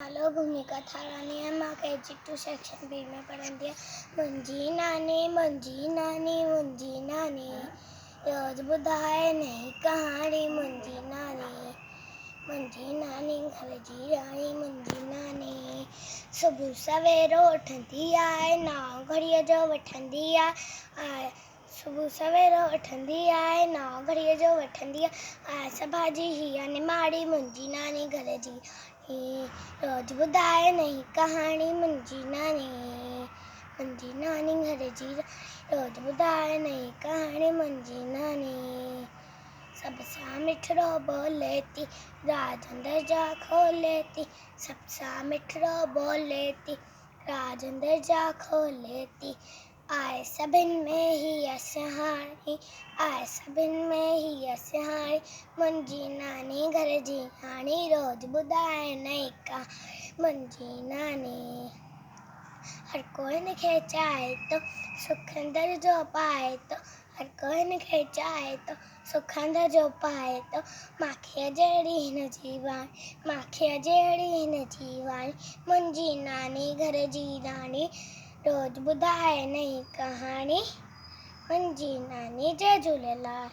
नालो भूमिका थारानी है। मां KG 2 सेक्शन बी में पढ़ंदी है। मुंहिंजी नानी मुंहिंजी नानी रोज़ ॿुधाए नई कहाणी। मुंहिंजी नानी घर जी राणी। मुंहिंजी नानी सुबुह सवेरो उथंदी आहे, नाओ घड़ीअ जो वठंदी आहे। सुबुह सवेरो उथंदी आहे, नाओ घड़ीअ जो वठंदी आहे। आस भाॼी हीअ निमाड़ी। मुंहिंजी नानी घर जी रोज़ ॿुधाए नई कहाणी। मुंहिंजी नानी घर जी रोज़ ॿुधाए नई कहाणी। मुंहिंजी नानी सब सां मिठड़ो बोले थी, राज अंदर जा खोले थी। सब सां मिठड़ो बोले थी, राज अंदर जा खोले थी। आए सभिनि में हीअ सुहाणी, आए सभिनि में हीअ सुहाणी। मुंहिंजी नानी घर जी राणी रोज़ ॿुधाए नई कहाणी। मुंहिंजी नानी हर कोई हिनखे चाहे थो, सुख अंदर जो पाए थो। हर कोई हिनखे चाहे थो, सुख अंदर जो पाए थो। माखीअ जहिड़ी हिनजी वाणी, माखीअ जहिड़ी हिनजी वाणी। मुंहिंजी नानी घर जी राणी रोज़ ॿुधाए नई कहाणी। मुंहिंजी नानी। जय झूलेलाल।